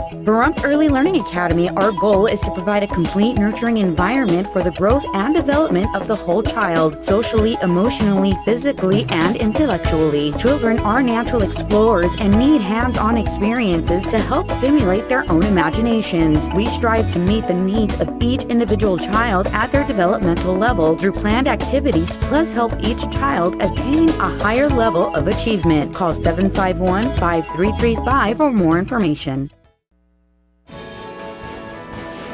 Pahrump Early Learning Academy, our goal is to provide a complete nurturing environment for the growth and development of the whole child, socially, emotionally, physically, and intellectually. Children are natural explorers and need hands-on experiences to help stimulate their own imaginations. We strive to meet the needs of each individual child at their developmental level through planned activities, plus help each child attain a higher level of achievement. Call 751-5335 for more information.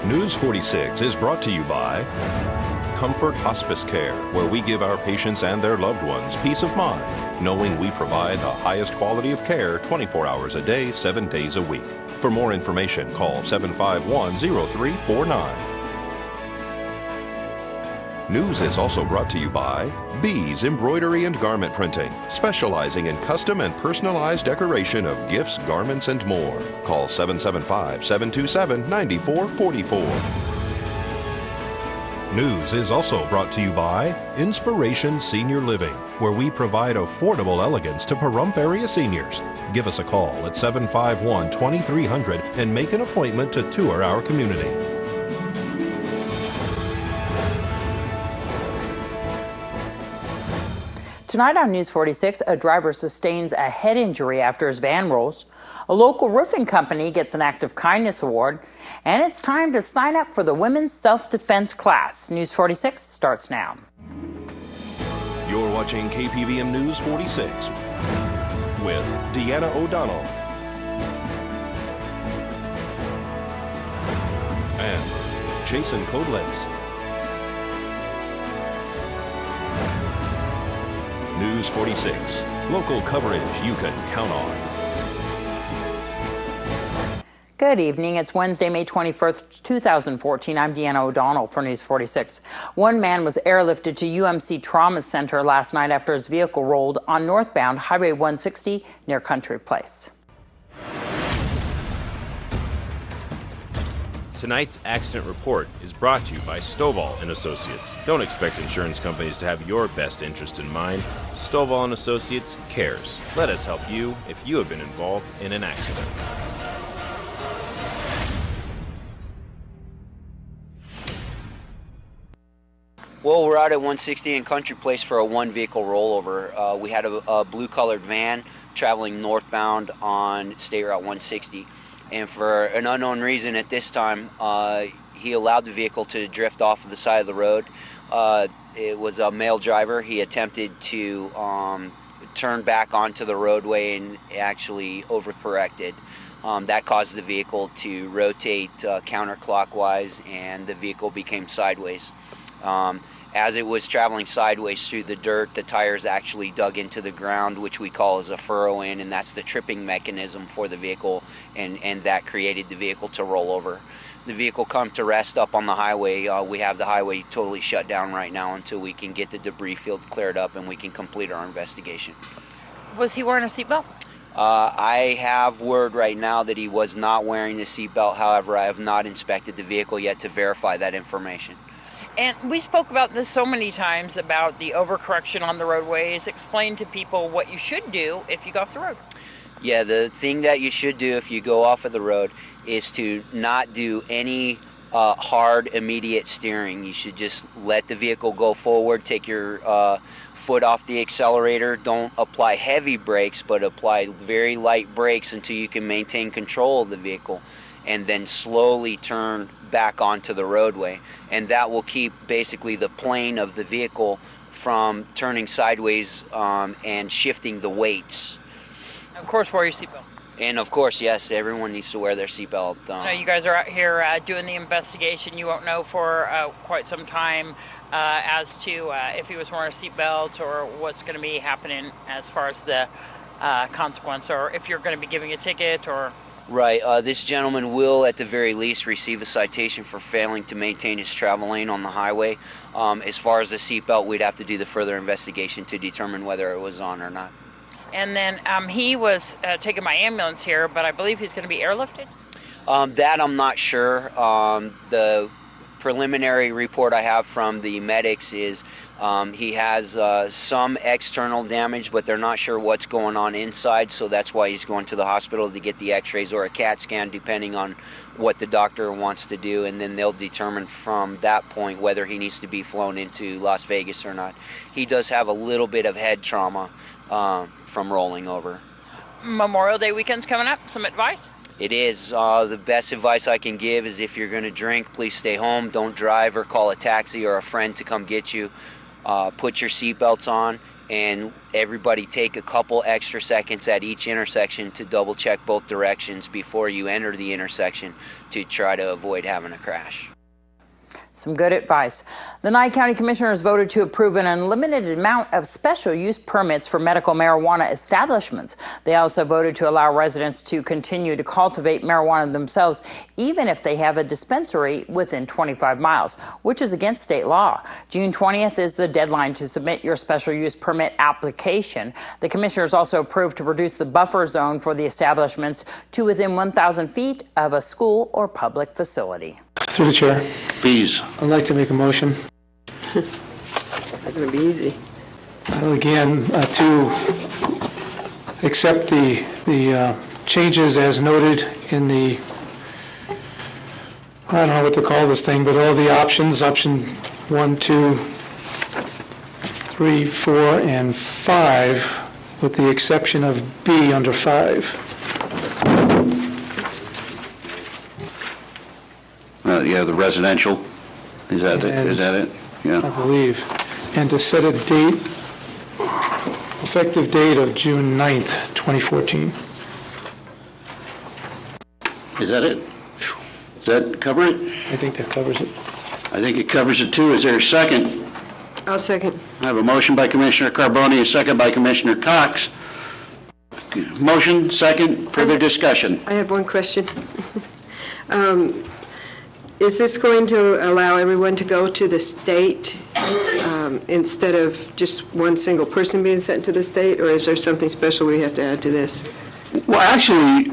News 46 is brought to you by Comfort Hospice Care, where we give our patients and their loved ones peace of mind, knowing we provide the highest quality of care 24 hours a day, 7 days a week. For more information, call 751-0349. News is also brought to you by Bees Embroidery and Garment Printing, specializing in custom and personalized decoration of gifts, garments, and more. Call 775-727-9444. News is also brought to you by Inspiration Senior Living, where we provide affordable elegance to Pahrump area seniors. Give us a call at 751-2300 and make an appointment to tour our community. Tonight on News 46, a driver sustains a head injury after his van rolls. A local roofing company gets an Act of Kindness award. And it's time to sign up for the Women's Self-Defense class. News 46 starts now. You're watching KPVM News 46 with Deanna O'Donnell and Jason Koblenz. News 46, local coverage you can count on. Good evening. It's Wednesday, May 21st, 2014. I'm Deanna O'Donnell for News 46. One man was airlifted to UMC Trauma Center last night after his vehicle rolled on northbound Highway 160 near Country Place. Tonight's accident report is brought to you by Stovall & Associates. Don't expect insurance companies to have your best interest in mind. Stovall & Associates cares. Let us help you if you have been involved in an accident. Well, we're out at 160 in Country Place for a one-vehicle rollover. We had a blue-colored van traveling northbound on State Route 160. And for an unknown reason at this time, he allowed the vehicle to drift off of the side of the road. It was a male driver. He attempted to turn back onto the roadway and actually overcorrected. That caused the vehicle to rotate counterclockwise, and the vehicle became sideways. As it was traveling sideways through the dirt, the tires actually dug into the ground, which we call as a furrow in, and that's the tripping mechanism for the vehicle, and that created the vehicle to roll over. The vehicle come to rest up on the highway. We have the highway totally shut down right now until we can get the debris field cleared up and we can complete our investigation. Was he wearing a seatbelt? I have word right now that he was not wearing the seatbelt. However, I have not inspected the vehicle yet to verify that information. And we spoke about this so many times about the overcorrection on the roadways. Explain to people what you should do if you go off the road. Yeah, the thing that you should do if you go off of the road is to not do any hard, immediate steering. You should just let the vehicle go forward, take your foot off the accelerator. Don't apply heavy brakes, but apply very light brakes until you can maintain control of the vehicle, and then slowly turn back onto the roadway. And that will keep basically the plane of the vehicle from turning sideways and shifting the weights. Of course, wear your seatbelt. And of course, yes, everyone needs to wear their seatbelt. Now, you guys are out here doing the investigation. You won't know for quite some time as to if he was wearing a seatbelt or what's going to be happening as far as the consequence, or if you're going to be giving a ticket or... Right. This gentleman will, at the very least, receive a citation for failing to maintain his travel lane on the highway. As far as the seatbelt, we'd have to do the further investigation to determine whether it was on or not. And then he was taken by ambulance here, but I believe he's going to be airlifted? That I'm not sure. The preliminary report I have from the medics is He has some external damage, but they're not sure what's going on inside, so that's why he's going to the hospital to get the x-rays or a CAT scan, depending on what the doctor wants to do, and then they'll determine from that point whether he needs to be flown into Las Vegas or not. He does have a little bit of head trauma from rolling over. Memorial Day weekend's coming up. Some advice? It is. The best advice I can give is if you're going to drink, please stay home. Don't drive or call a taxi or a friend to come get you. Put your seatbelts on, and everybody take a couple extra seconds at each intersection to double check both directions before you enter the intersection to try to avoid having a crash. Some good advice. The Nye County Commissioners voted to approve an unlimited amount of special use permits for medical marijuana establishments. They also voted to allow residents to continue to cultivate marijuana themselves, even if they have a dispensary within 25 miles, which is against state law. June 20th is the deadline to submit your special use permit application. The commissioners also approved to reduce the buffer zone for the establishments to within 1,000 feet of a school or public facility. Through the chair. Please. I'd like to make a motion. That's going to be easy. Again, to accept the changes as noted in the, I don't know what to call this thing, but all the options, option 1, 2, 3, 4, and 5, with the exception of B under 5. Yeah, the residential. Is that it? Is that it? Yeah. I believe. And to set a date, effective date of June 9th, 2014. Is that it? Does that cover it? I think that covers it. I think it covers it too. Is there a second? I'll second. I have a motion by Commissioner Carboni, a second by Commissioner Cox. Motion, second, further discussion. I have one question. Is this going to allow everyone to go to the state instead of just one single person being sent to the state, or is there something special we have to add to this? Well, actually,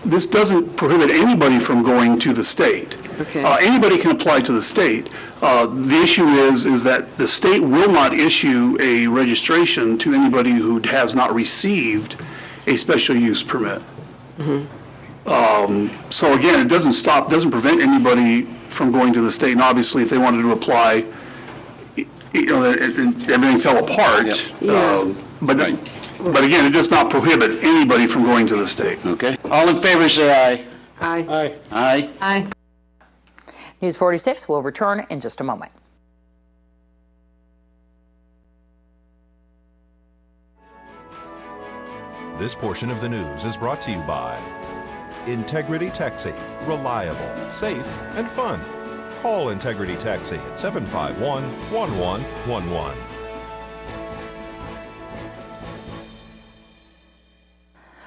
this doesn't prohibit anybody from going to the state. Okay. Anybody can apply to the state. The issue is that the state will not issue a registration to anybody who has not received a special use permit. So again, it doesn't prevent anybody from going to the state. And obviously, if they wanted to apply, everything fell apart. Yep. Yeah. But again, it does not prohibit anybody from going to the state. Okay. All in favor, say aye. Aye. Aye. Aye. Aye. News 46 will return in just a moment. This portion of the news is brought to you by Integrity Taxi. Reliable, safe, and fun. Call Integrity Taxi at 751-1111.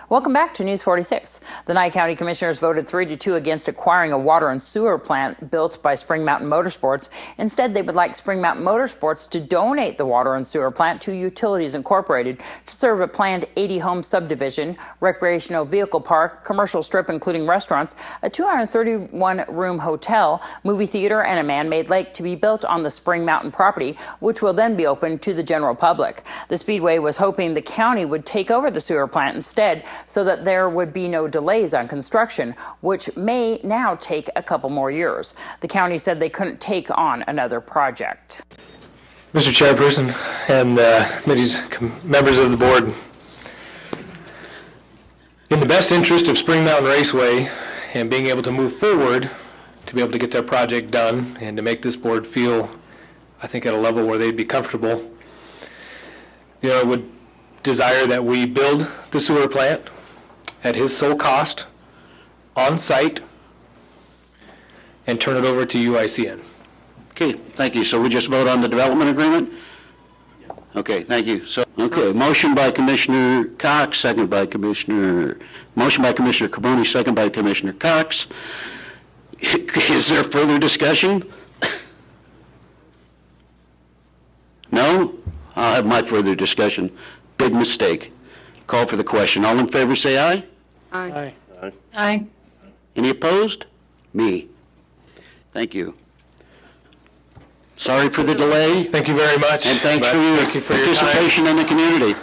Welcome back to News 46. The Nye County Commissioners voted 3-2 against acquiring a water and sewer plant built by Spring Mountain Motorsports. Instead, they would like Spring Mountain Motorsports to donate the water and sewer plant to Utilities Incorporated to serve a planned 80-home subdivision, recreational vehicle park, commercial strip including restaurants, a 231-room hotel, movie theater, and a man-made lake to be built on the Spring Mountain property, which will then be open to the general public. The Speedway was hoping the county would take over the sewer plant instead, so that there would be no delays on construction, which may now take a couple more years. The county said they couldn't take on another project. Mr. Chairperson and members of the board, in the best interest of Spring Mountain Raceway and being able to move forward to be able to get their project done and to make this board feel, I think, at a level where they'd be comfortable, would desire that we build the sewer plant at his sole cost, on site, and turn it over to UICN. Okay, thank you. So we just vote on the development agreement? Okay, thank you. So, okay, motion by Commissioner Cox, motion by Commissioner Carboni, second by Commissioner Cox. Is there further discussion? No? I'll have my further discussion. Big mistake. Call for the question. All in favor, say aye. Aye. Aye. Aye. Any opposed? Me. Thank you. Sorry for the delay. Thank you very much. And thanks for your participation in the community.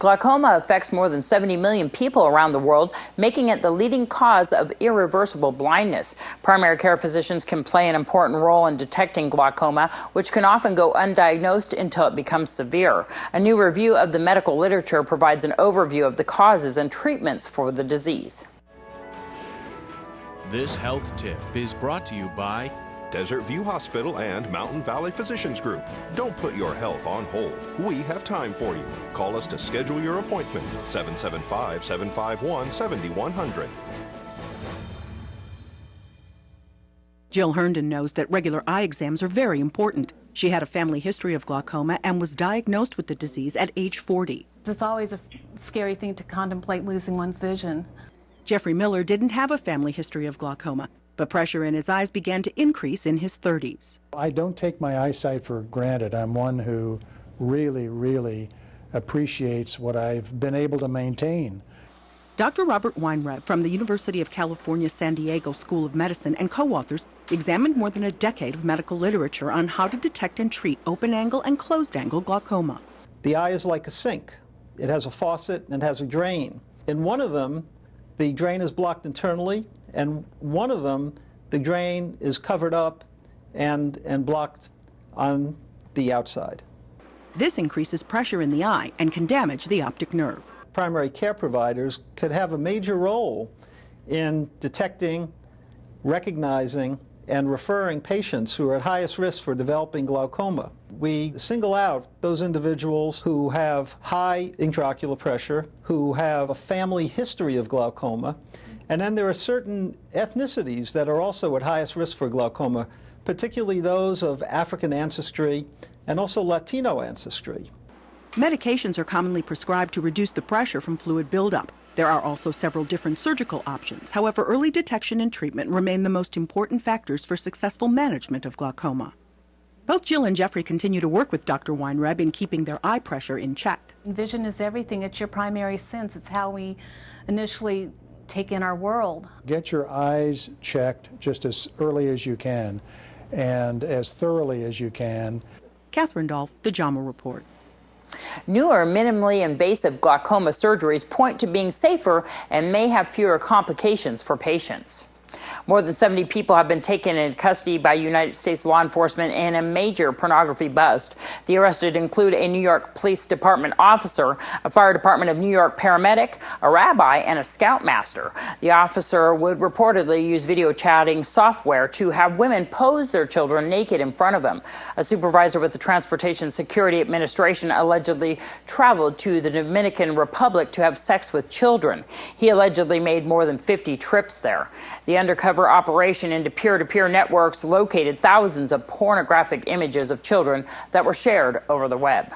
Glaucoma affects more than 70 million people around the world, making it the leading cause of irreversible blindness. Primary care physicians can play an important role in detecting glaucoma, which can often go undiagnosed until it becomes severe. A new review of the medical literature provides an overview of the causes and treatments for the disease. This health tip is brought to you by Desert View Hospital and Mountain Valley Physicians Group. Don't put your health on hold. We have time for you. Call us to schedule your appointment. 775-751-7100. Jill Herndon knows that regular eye exams are very important. She had a family history of glaucoma and was diagnosed with the disease at age 40. It's always a scary thing to contemplate losing one's vision. Jeffrey Miller didn't have a family history of glaucoma, but pressure in his eyes began to increase in his 30s. I don't take my eyesight for granted. I'm one who really appreciates what I've been able to maintain. Dr. Robert Weinreb from the University of California, San Diego School of Medicine and co-authors examined more than a decade of medical literature on how to detect and treat open-angle and closed-angle glaucoma. The eye is like a sink. It has a faucet and it has a drain. In one of them, the drain is blocked internally, and one of them, the drain is covered up and blocked on the outside. This increases pressure in the eye and can damage the optic nerve. Primary care providers could have a major role in detecting, recognizing, and referring patients who are at highest risk for developing glaucoma. We single out those individuals who have high intraocular pressure, who have a family history of glaucoma, and then there are certain ethnicities that are also at highest risk for glaucoma, particularly those of African ancestry and also Latino ancestry. Medications are commonly prescribed to reduce the pressure from fluid buildup. There are also several different surgical options. However, early detection and treatment remain the most important factors for successful management of glaucoma. Both Jill and Jeffrey continue to work with Dr. Weinreb in keeping their eye pressure in check. Vision is everything. It's your primary sense. It's how we initially take in our world. Get your eyes checked just as early as you can and as thoroughly as you can. Catherine Dolph, The JAMA Report. Newer minimally invasive glaucoma surgeries point to being safer and may have fewer complications for patients. More than 70 people have been taken into custody by United States law enforcement in a major pornography bust. The arrested include a New York Police Department officer, a Fire Department of New York paramedic, a rabbi, and a scoutmaster. The officer would reportedly use video chatting software to have women pose their children naked in front of him. A supervisor with the Transportation Security Administration allegedly traveled to the Dominican Republic to have sex with children. He allegedly made more than 50 trips there. The undercover operation into peer-to-peer networks located thousands of pornographic images of children that were shared over the web.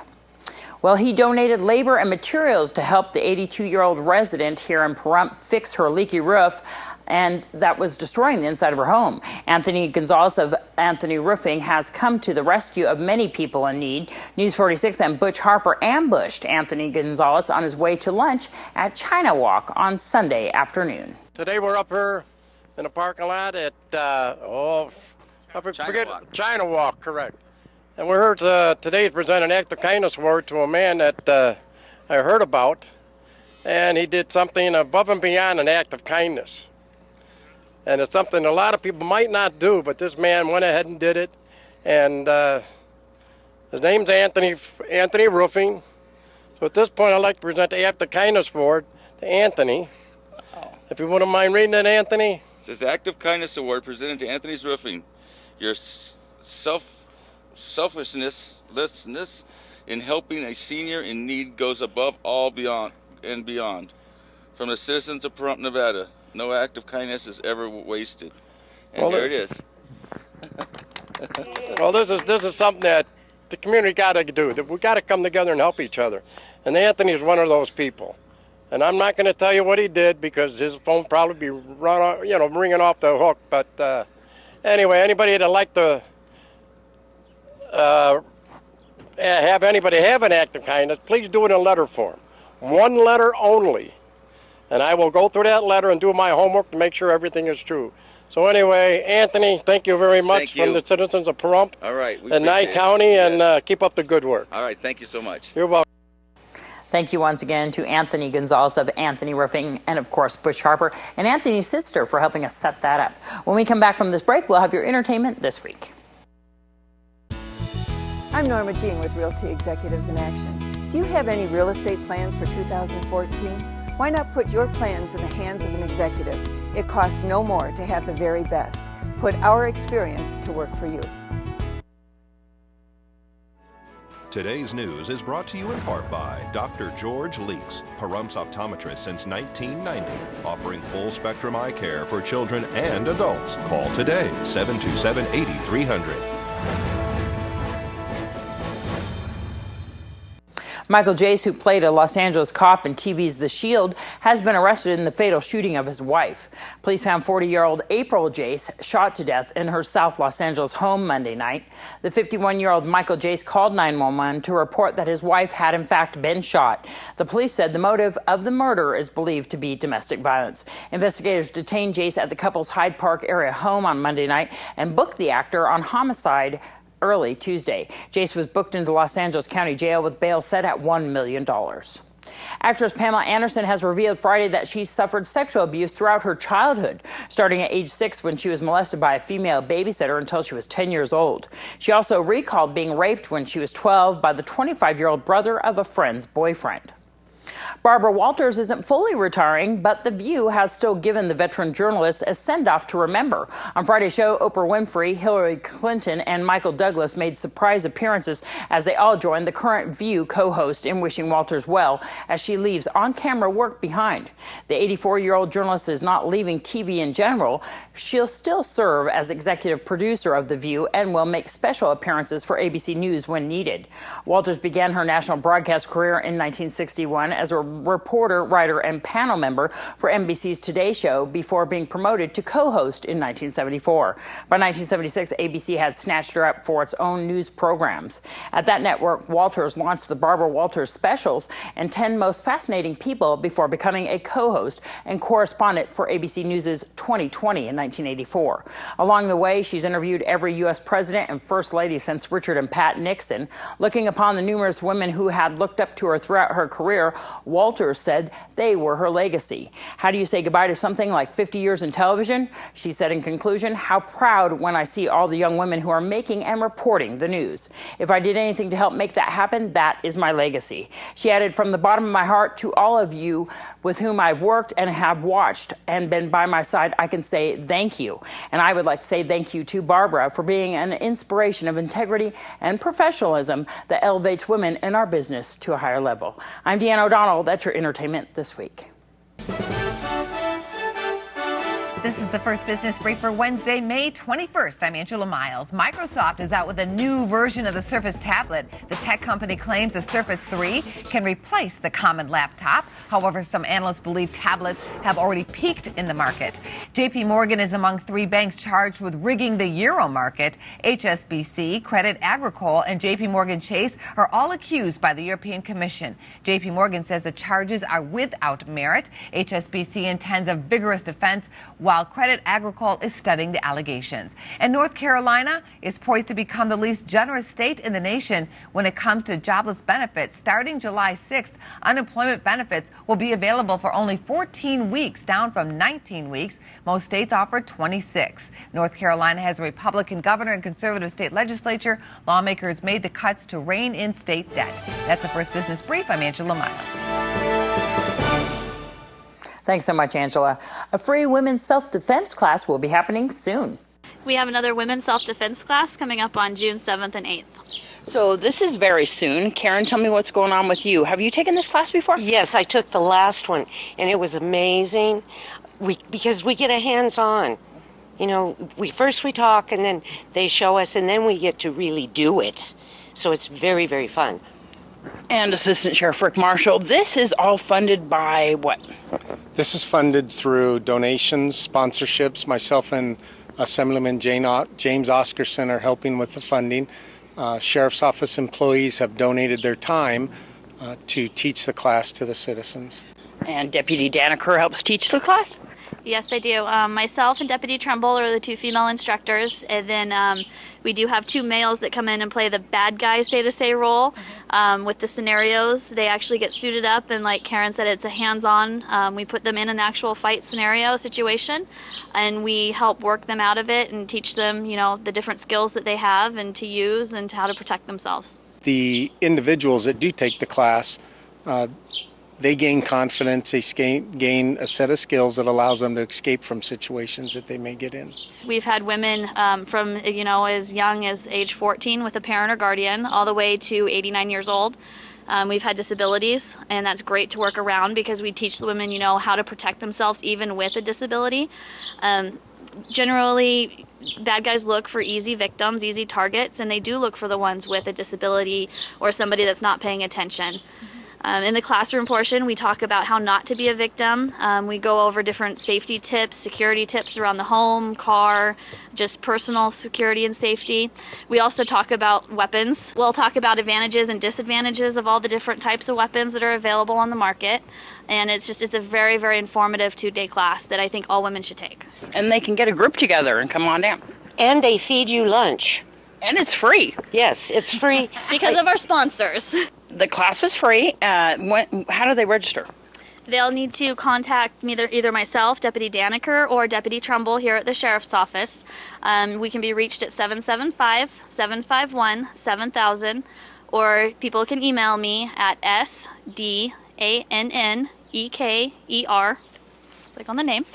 Well, he donated labor and materials to help the 82-year-old resident here in Pahrump fix her leaky roof, and that was destroying the inside of her home. Anthony Gonzalez of Anthony Roofing has come to the rescue of many people in need. News 46 and Butch Harper ambushed Anthony Gonzalez on his way to lunch at China Walk on Sunday afternoon. Today we're up here in the parking lot at, China Walk, correct. And we're here today to present an act of kindness award to a man that I heard about, and he did something above and beyond an act of kindness. And it's something a lot of people might not do, but this man went ahead and did it. And his name's Anthony Roofing. So at this point, I'd like to present the act of kindness award to Anthony. If you wouldn't mind reading it, Anthony. It says, Act of Kindness Award presented to Anthony's Roofing. Your selflessness in helping a senior in need goes above all beyond. From the citizens of Pahrump, Nevada, no act of kindness is ever wasted. And well, here it is. Well, this is something that the community got to do. That we got to come together and help each other. And Anthony's one of those people. And I'm not going to tell you what he did because his phone probably be ringing off the hook. But anyway, anybody that'd like to have anybody have an act of kindness, please do it in letter form. One letter only. And I will go through that letter and do my homework to make sure everything is true. So anyway, Anthony, thank you very much Thank you. from the citizens of Pahrump All right. We and Nye appreciate it. County, Yes. and keep up the good work. All right. Thank you so much. You're welcome. Thank you once again to Anthony Gonzalez of Anthony Roofing and, of course, Bush Harper and Anthony's sister for helping us set that up. When we come back from this break, we'll have your entertainment this week. I'm Norma Jean with Realty Executives in Action. Do you have any real estate plans for 2014? Why not put your plans in the hands of an executive? It costs no more to have the very best. Put our experience to work for you. Today's news is brought to you in part by Dr. George Leeks, Pahrump's optometrist since 1990, offering full-spectrum eye care for children and adults. Call today, 727-8300. Michael Jace, who played a Los Angeles cop in TV's The Shield, has been arrested in the fatal shooting of his wife. Police found 40-year-old April Jace shot to death in her South Los Angeles home Monday night. The 51-year-old Michael Jace called 911 to report that his wife had in fact been shot. The police said the motive of the murder is believed to be domestic violence. Investigators detained Jace at the couple's Hyde Park area home on Monday night and booked the actor on homicide early Tuesday. Jace was booked into Los Angeles County Jail with bail set at $1 million. Actress Pamela Anderson has revealed Friday that she suffered sexual abuse throughout her childhood, starting at age 6 when she was molested by a female babysitter until she was 10 years old. She also recalled being raped when she was 12 by the 25-year-old brother of a friend's boyfriend. Barbara Walters isn't fully retiring, but The View has still given the veteran journalist a send-off to remember. On Friday's show, Oprah Winfrey, Hillary Clinton, and Michael Douglas made surprise appearances as they all joined the current View co-host in wishing Walters well as she leaves on-camera work behind. The 84-year-old journalist is not leaving TV in general. She'll still serve as executive producer of The View and will make special appearances for ABC News when needed. Walters began her national broadcast career in 1961 as a reporter, writer, and panel member for NBC's Today Show before being promoted to co-host in 1974. By 1976, ABC had snatched her up for its own news programs. At that network, Walters launched the Barbara Walters Specials and 10 Most Fascinating People before becoming a co-host and correspondent for ABC News' 2020 in 1984. Along the way, she's interviewed every U.S. president and first lady since Richard and Pat Nixon. Looking upon the numerous women who had looked up to her throughout her career, Walters said they were her legacy. How do you say goodbye to something like 50 years in television? She said in conclusion, how proud when I see all the young women who are making and reporting the news. If I did anything to help make that happen, that is my legacy. She added, from the bottom of my heart to all of you with whom I've worked and have watched and been by my side, I can say thank you. And I would like to say thank you to Barbara for being an inspiration of integrity and professionalism that elevates women in our business to a higher level. I'm Deanna O'Donnell. That's your entertainment this week. This is the First Business Brief for Wednesday, May 21st. I'm Angela Miles. Microsoft is out with a new version of the Surface tablet. The tech company claims the Surface 3 can replace the common laptop. However, some analysts believe tablets have already peaked in the market. JP Morgan is among 3 banks charged with rigging the euro market. HSBC, Credit Agricole, and JP Morgan Chase are all accused by the European Commission. JP Morgan says the charges are without merit. HSBC intends a vigorous defense, while Credit Agricole is studying the allegations. And North Carolina is poised to become the least generous state in the nation when it comes to jobless benefits. Starting July 6th, unemployment benefits will be available for only 14 weeks, down from 19 weeks. Most states offer 26. North Carolina has a Republican governor and conservative state legislature. Lawmakers made the cuts to rein in state debt. That's the First Business Brief. I'm Angela Miles. Thanks so much, Angela. A free women's self-defense class will be happening soon. We have another women's self-defense class coming up on June 7th and 8th. So this is very soon. Karen, tell me what's going on with you. Have you taken this class before? Yes, I took the last one, and it was amazing because we get a hands-on. You know, we talk, and then they show us, and then we get to really do it. So it's very, very fun. And Assistant Sheriff Rick Marshall, this is all funded by what? This is funded through donations, sponsorships. Myself and Assemblyman James Oscarson are helping with the funding. Sheriff's Office employees have donated their time to teach the class to the citizens. And Deputy Danaker helps teach the class? Yes, I do. Myself and Deputy Trumbull are the two female instructors, and then we do have two males that come in and play the bad guy say-to-say role with the scenarios. They actually get suited up, and like Karen said, it's a hands-on. We put them in an actual fight scenario situation, and we help work them out of it and teach them, you know, the different skills that they have and to use and how to protect themselves. The individuals that do take the class, they gain confidence, they gain a set of skills that allows them to escape from situations that they may get in. We've had women from, you know, as young as age 14 with a parent or guardian all the way to 89 years old. We've had disabilities, and that's great to work around because we teach the women, you know, how to protect themselves even with a disability. Generally, bad guys look for easy victims, easy targets, and they do look for the ones with a disability or somebody that's not paying attention. In the classroom portion, we talk about how not to be a victim. We go over different safety tips, security tips around the home, car, just personal security and safety. We also talk about weapons. We'll talk about advantages and disadvantages of all the different types of weapons that are available on the market. And it's a very, very informative 2-day class that I think all women should take. And they can get a group together and come on down. And they feed you lunch. And it's free. Yes, it's free. Because of our sponsors. The class is free. How do they register? They'll need to contact either myself, Deputy Daniker, or Deputy Trumbull here at the Sheriff's Office. We can be reached at 775-751-7000, or people can email me at SDANNEKER, just like on the name,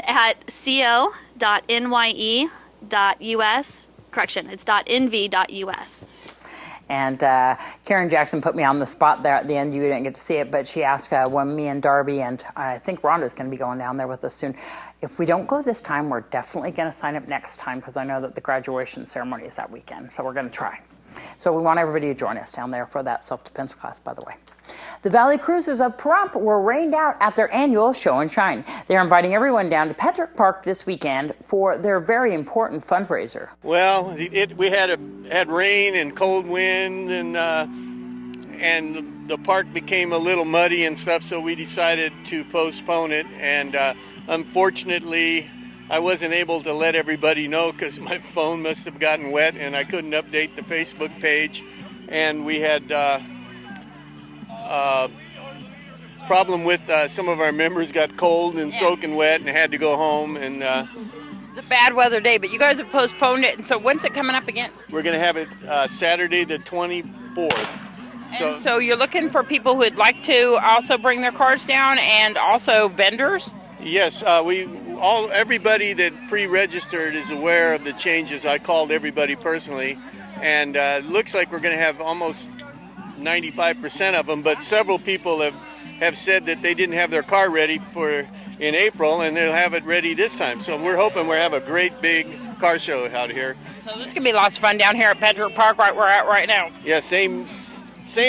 at co.nye.us. Correction, it's .nv.us. And Karen Jackson put me on the spot there at the end. You didn't get to see it, but she asked when me and Darby, and I think Rhonda's going to be going down there with us soon. If we don't go this time, we're definitely going to sign up next time because I know that the graduation ceremony is that weekend, so we're going to try. So we want everybody to join us down there for that self-defense class, by the way. The Valley Cruisers of Pahrump were rained out at their annual show and shine. They're inviting everyone down to Petrick Park this weekend for their very important fundraiser. Well, we had rain and cold wind, and the park became a little muddy and stuff, so we decided to postpone it. And unfortunately, I wasn't able to let everybody know because my phone must have gotten wet and I couldn't update the Facebook page. And we had problem with some of our members got cold and soaking wet and had to go home. And it's a bad weather day, but you guys have postponed it. And so when's it coming up again? We're going to have it Saturday the 24th. So you're looking for people who would like to also bring their cars down and also vendors? Yes, everybody that pre-registered is aware of the changes. I called everybody personally, and it looks like we're going to have almost 95% of them, but several people have said that they didn't have their car ready in April, and they'll have it ready this time. So we're hoping we'll have a great big car show out here. So this is going to be lots of fun down here at Petrick Park, right where we're at right now. Yeah, same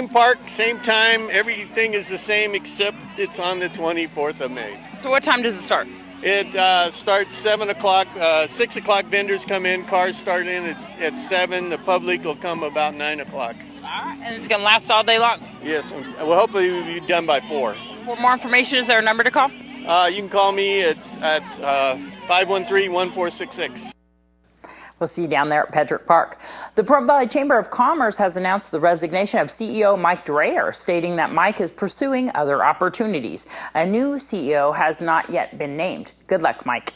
park, same time. Everything is the same except it's on the 24th of May. So what time does it start? It starts 7 o'clock. 6 o'clock vendors come in. Cars start in at 7. The public will come about 9 o'clock. All right, and it's going to last all day long? Yes. Well, hopefully we'll be done by 4. For more information, is there a number to call? You can call me. It's at 513-1466. We'll see you down there at Petrick Park. The Pahrump Valley Chamber of Commerce has announced the resignation of CEO Mike Dreyer, stating that Mike is pursuing other opportunities. A new CEO has not yet been named. Good luck, Mike.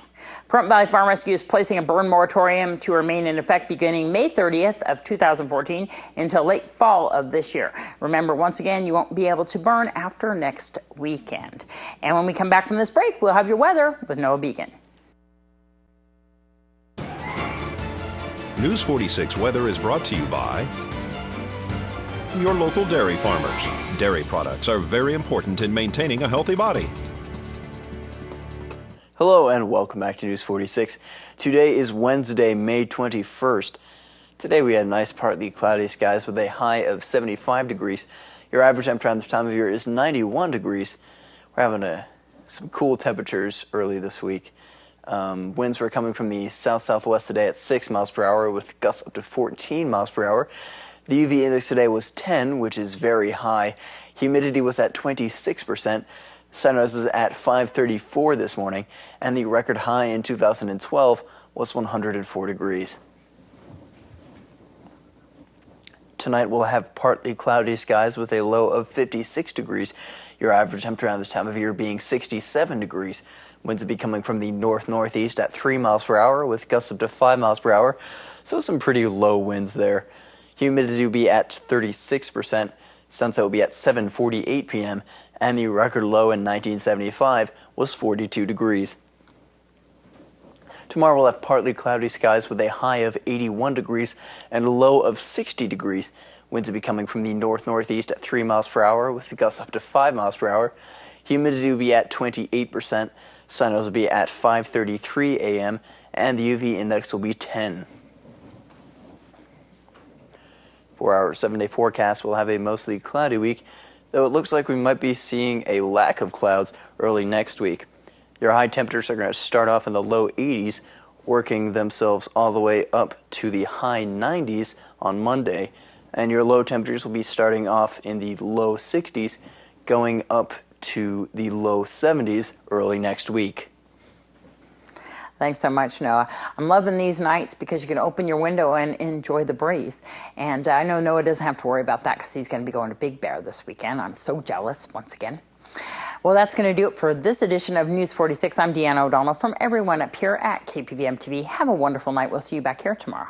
Pahrump Valley Farm Rescue is placing a burn moratorium to remain in effect beginning May 30th of 2014 until late fall of this year. Remember, once again, you won't be able to burn after next weekend. And when we come back from this break, we'll have your weather with Noah Beacon. News 46 weather is brought to you by your local dairy farmers. Dairy products are very important in maintaining a healthy body. Hello and welcome back to News 46. Today is Wednesday, May 21st. Today we had nice partly cloudy skies with a high of 75 degrees. Your average temperature at this time of year is 91 degrees. We're having some cool temperatures early this week. Winds were coming from the south-southwest today at 6 miles per hour with gusts up to 14 miles per hour. The UV index today was 10, which is very high. Humidity was at 26%. Sunrise is at 5:34 this morning, and the record high in 2012 was 104 degrees. Tonight we'll have partly cloudy skies with a low of 56 degrees. Your average temperature around this time of year being 67 degrees. Winds will be coming from the north-northeast at 3 miles per hour with gusts up to 5 miles per hour. So some pretty low winds there. Humidity will be at 36%. Sunset will be at 7:48 p.m. and the record low in 1975 was 42 degrees. Tomorrow we'll have partly cloudy skies with a high of 81 degrees and a low of 60 degrees. Winds will be coming from the north-northeast at 3 miles per hour with gusts up to 5 miles per hour. Humidity will be at 28%. Sunrise will be at 5:33 a.m. and the UV index will be 10. For our 7-day forecast, we'll have a mostly cloudy week, though it looks like we might be seeing a lack of clouds early next week. Your high temperatures are going to start off in the low 80s, working themselves all the way up to the high 90s on Monday, and your low temperatures will be starting off in the low 60s, going up to the low 70s early next week. Thanks so much, Noah. I'm loving these nights because you can open your window and enjoy the breeze. And I know Noah doesn't have to worry about that because he's going to be going to Big Bear this weekend. I'm so jealous once again. Well, that's going to do it for this edition of News 46. I'm Deanna O'Donnell. From everyone up here at KPVM TV, have a wonderful night. We'll see you back here tomorrow.